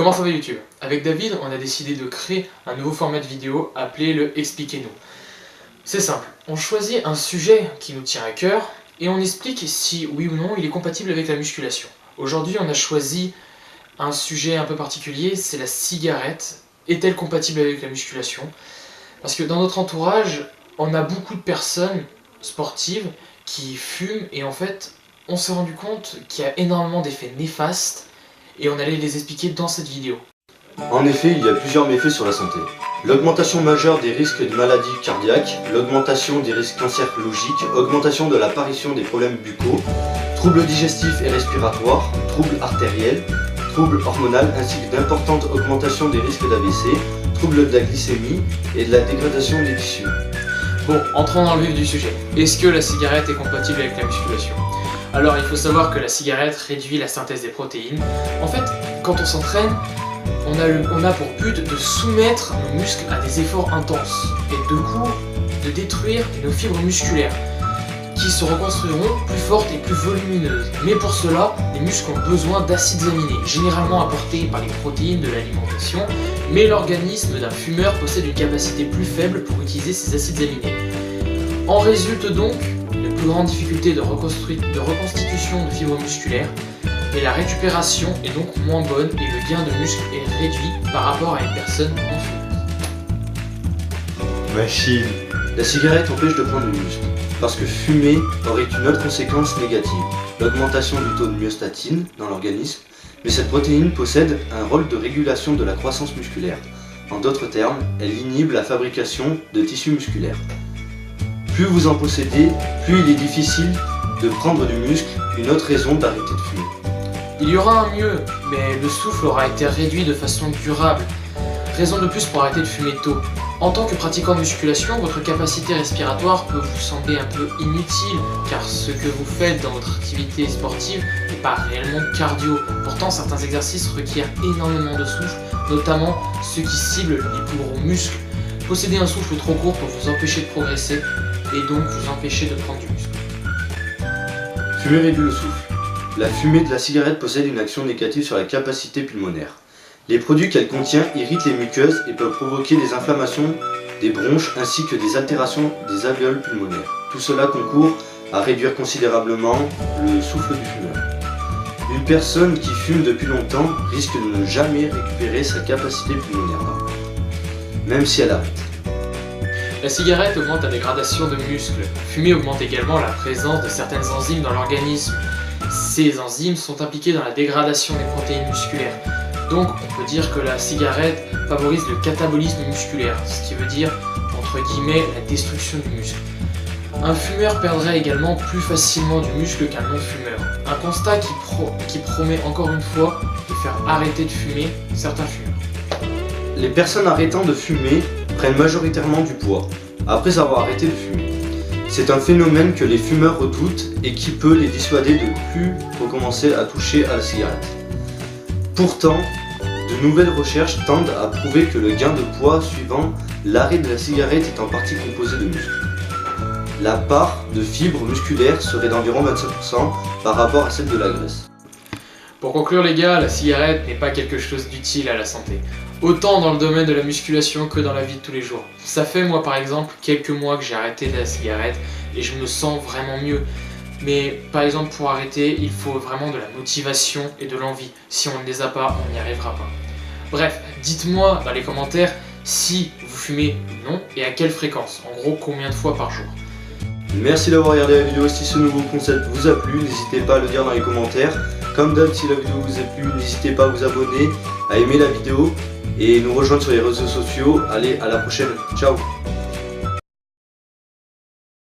Comment ça va YouTube? Avec David, on a décidé de créer un nouveau format de vidéo appelé le Expliquez-nous. C'est simple, on choisit un sujet qui nous tient à cœur et on explique si oui ou non il est compatible avec la musculation. Aujourd'hui on a choisi un sujet un peu particulier, c'est la cigarette. Est-elle compatible avec la musculation? Parce que dans notre entourage, on a beaucoup de personnes sportives qui fument et en fait on s'est rendu compte qu'il y a énormément d'effets néfastes et on allait les expliquer dans cette vidéo. En effet, il y a plusieurs méfaits sur la santé. L'augmentation majeure des risques de maladies cardiaques, l'augmentation des risques cancérologiques, augmentation de l'apparition des problèmes buccaux, troubles digestifs et respiratoires, troubles artériels, troubles hormonaux ainsi que d'importantes augmentations des risques d'AVC, troubles de la glycémie et de la dégradation des tissus. Bon, entrons dans le vif du sujet. Est-ce que la cigarette est compatible avec la musculation? Alors il faut savoir que la cigarette réduit la synthèse des protéines. En fait, quand on s'entraîne, on a pour but de soumettre nos muscles à des efforts intenses et du coup de détruire nos fibres musculaires qui se reconstruiront plus fortes et plus volumineuses. Mais pour cela, les muscles ont besoin d'acides aminés, généralement apportés par les protéines de l'alimentation, mais l'organisme d'un fumeur possède une capacité plus faible pour utiliser ces acides aminés. En résulte donc une plus grande difficulté de reconstitution de fibres musculaires, et la récupération est donc moins bonne et le gain de muscle est réduit par rapport à une personne non fumeuse. Machine. La cigarette empêche de prendre du muscle, parce que fumer aurait une autre conséquence négative, l'augmentation du taux de myostatine dans l'organisme, mais cette protéine possède un rôle de régulation de la croissance musculaire. En d'autres termes, elle inhibe la fabrication de tissus musculaires. Plus vous en possédez, plus il est difficile de prendre du muscle, une autre raison d'arrêter de fumer. Il y aura un mieux, mais le souffle aura été réduit de façon durable. Raison de plus pour arrêter de fumer tôt. En tant que pratiquant de musculation, votre capacité respiratoire peut vous sembler un peu inutile, car ce que vous faites dans votre activité sportive n'est pas réellement cardio. Pourtant, certains exercices requièrent énormément de souffle, notamment ceux qui ciblent les plus gros muscles. Posséder un souffle trop court peut vous empêcher de progresser, et donc vous empêcher de prendre du muscle. Fumer réduit le souffle. La fumée de la cigarette possède une action négative sur la capacité pulmonaire. Les produits qu'elle contient irritent les muqueuses et peuvent provoquer des inflammations des bronches ainsi que des altérations des alvéoles pulmonaires. Tout cela concourt à réduire considérablement le souffle du fumeur. Une personne qui fume depuis longtemps risque de ne jamais récupérer sa capacité pulmonaire, même si elle arrête. La cigarette augmente la dégradation de muscles. Fumer augmente également la présence de certaines enzymes dans l'organisme. Ces enzymes sont impliquées dans la dégradation des protéines musculaires. Donc on peut dire que la cigarette favorise le catabolisme musculaire, ce qui veut dire, entre guillemets, la destruction du muscle. Un fumeur perdrait également plus facilement du muscle qu'un non-fumeur. Un constat qui promet encore une fois de faire arrêter de fumer certains fumeurs. Les personnes arrêtant de fumer prennent majoritairement du poids, après avoir arrêté de fumer. C'est un phénomène que les fumeurs redoutent et qui peut les dissuader de plus recommencer à toucher à la cigarette. Pourtant, de nouvelles recherches tendent à prouver que le gain de poids suivant l'arrêt de la cigarette est en partie composé de muscles. La part de fibres musculaires serait d'environ 25% par rapport à celle de la graisse. Pour conclure les gars, la cigarette n'est pas quelque chose d'utile à la santé. Autant dans le domaine de la musculation que dans la vie de tous les jours. Ça fait moi par exemple quelques mois que j'ai arrêté la cigarette et je me sens vraiment mieux. Mais par exemple pour arrêter, il faut vraiment de la motivation et de l'envie. Si on ne les a pas, on n'y arrivera pas. Bref, dites-moi dans les commentaires si vous fumez ou non et à quelle fréquence. En gros, combien de fois par jour. Merci d'avoir regardé la vidéo. Si ce nouveau concept vous a plu, n'hésitez pas à le dire dans les commentaires. Comme d'hab, si la vidéo vous a plu, n'hésitez pas à vous abonner, à aimer la vidéo et nous rejoindre sur les réseaux sociaux. Allez, à la prochaine. Ciao.